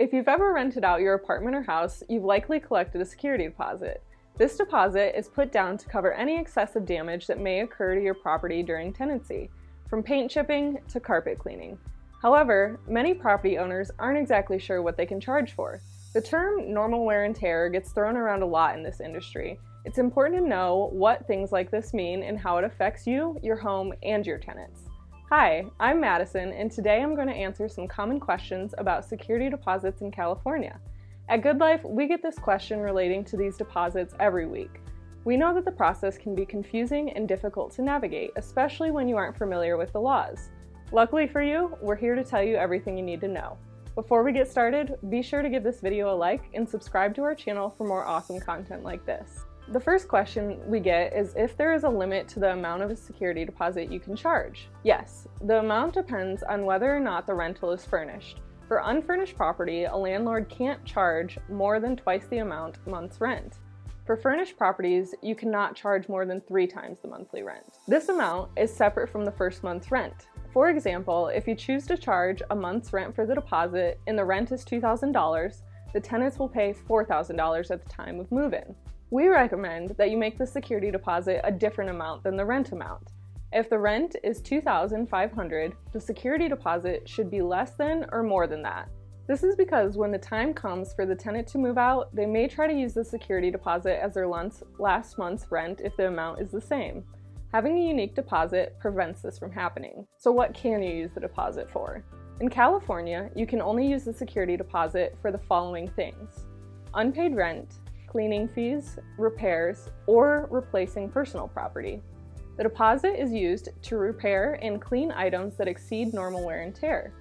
If you've ever rented out your apartment or house, you've likely collected a security deposit. This deposit is put down to cover any excessive damage that may occur to your property during tenancy, from paint chipping to carpet cleaning. However, many property owners aren't exactly sure what they can charge for. The term normal wear and tear gets thrown around a lot in this industry. It's important to know what things like this mean and how it affects you, your home, and your tenants. Hi, I'm Madison, and today I'm going to answer some common questions about security deposits in California. At Good Life, we get this question relating to these deposits every week. We know that the process can be confusing and difficult to navigate, especially when you aren't familiar with the laws. Luckily for you, we're here to tell you everything you need to know. Before we get started, be sure to give this video a like and subscribe to our channel for more awesome content like this. The first question we get is if there is a limit to the amount of a security deposit you can charge. Yes, the amount depends on whether or not the rental is furnished. For unfurnished property, a landlord can't charge more than twice the amount a month's rent. For furnished properties, you cannot charge more than 3 times the monthly rent. This amount is separate from the first month's rent. For example, if you choose to charge a month's rent for the deposit and the rent is $2,000, the tenants will pay $4,000 at the time of move-in. We recommend that you make the security deposit a different amount than the rent amount. If the rent is $2,500, the security deposit should be less than or more than that. This is because when the time comes for the tenant to move out, they may try to use the security deposit as their last month's rent if the amount is the same. Having a unique deposit prevents this from happening. So what can you use the deposit for? In California, you can only use the security deposit for the following things: unpaid rent, cleaning fees, repairs, or replacing personal property. The deposit is used to repair and clean items that exceed normal wear and tear.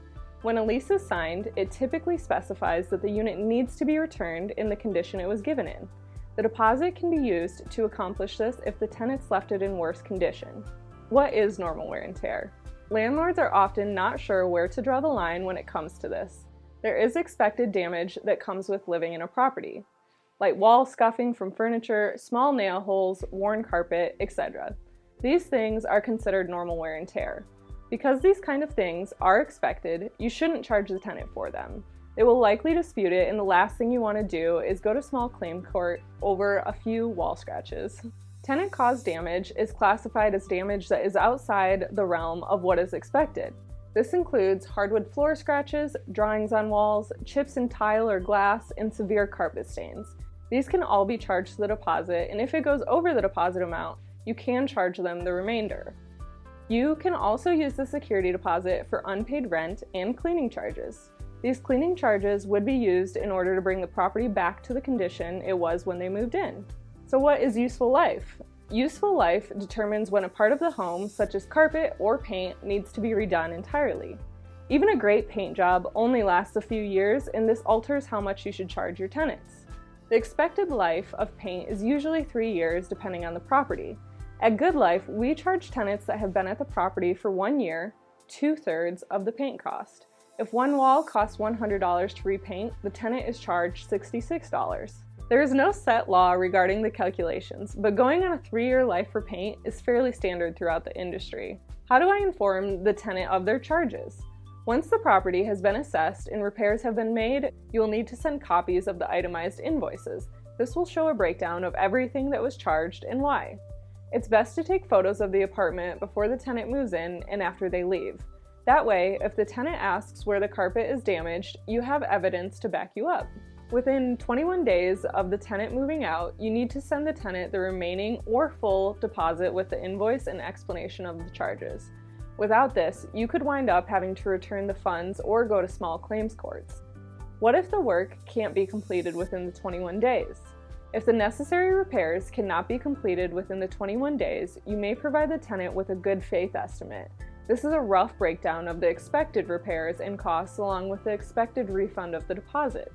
When a lease is signed, it typically specifies that the unit needs to be returned in the condition it was given in. The deposit can be used to accomplish this if the tenants left it in worse condition. What is normal wear and tear? Landlords are often not sure where to draw the line when it comes to this. There is expected damage that comes with living in a property, like wall scuffing from furniture, small nail holes, worn carpet, etc. These things are considered normal wear and tear. Because these kind of things are expected, you shouldn't charge the tenant for them. They will likely dispute it, and the last thing you want to do is go to small claim court over a few wall scratches. Tenant-caused damage is classified as damage that is outside the realm of what is expected. This includes hardwood floor scratches, drawings on walls, chips in tile or glass, and severe carpet stains. These can all be charged to the deposit, and if it goes over the deposit amount, you can charge them the remainder. You can also use the security deposit for unpaid rent and cleaning charges. These cleaning charges would be used in order to bring the property back to the condition it was when they moved in. So what is useful life? Useful life determines when a part of the home, such as carpet or paint, needs to be redone entirely. Even a great paint job only lasts a few years, and this alters how much you should charge your tenants. The expected life of paint is usually 3 years depending on the property. At Good Life, we charge tenants that have been at the property for 1 year 2/3 of the paint cost. If one wall costs $100 to repaint, the tenant is charged $66. There is no set law regarding the calculations, but going on a 3-year life for paint is fairly standard throughout the industry. How do I inform the tenant of their charges? Once the property has been assessed and repairs have been made, you will need to send copies of the itemized invoices. This will show a breakdown of everything that was charged and why. It's best to take photos of the apartment before the tenant moves in and after they leave. That way, if the tenant asks where the carpet is damaged, you have evidence to back you up. Within 21 days of the tenant moving out, you need to send the tenant the remaining or full deposit with the invoice and explanation of the charges. Without this, you could wind up having to return the funds or go to small claims courts. What if the work can't be completed within the 21 days? If the necessary repairs cannot be completed within the 21 days, you may provide the tenant with a good faith estimate. This is a rough breakdown of the expected repairs and costs along with the expected refund of the deposit.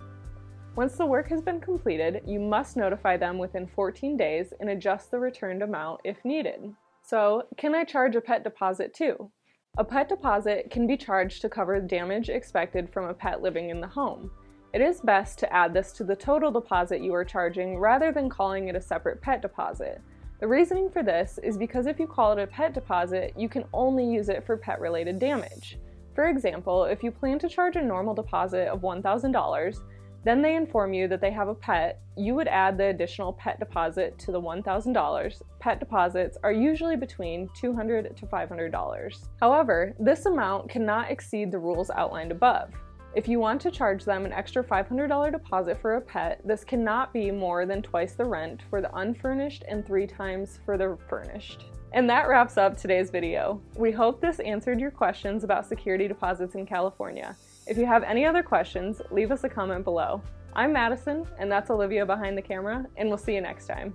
Once the work has been completed, you must notify them within 14 days and adjust the returned amount if needed. So, can I charge a pet deposit too? A pet deposit can be charged to cover damage expected from a pet living in the home. It is best to add this to the total deposit you are charging rather than calling it a separate pet deposit. The reasoning for this is because if you call it a pet deposit, you can only use it for pet-related damage. For example, if you plan to charge a normal deposit of $1,000, then they inform you that they have a pet, you would add the additional pet deposit to the $1,000. Pet deposits are usually between $200 to $500. However, this amount cannot exceed the rules outlined above. If you want to charge them an extra $500 deposit for a pet, this cannot be more than twice the rent for the unfurnished and 3 times for the furnished. And that wraps up today's video. We hope this answered your questions about security deposits in California. If you have any other questions, leave us a comment below. I'm Madison, and that's Olivia behind the camera, and we'll see you next time.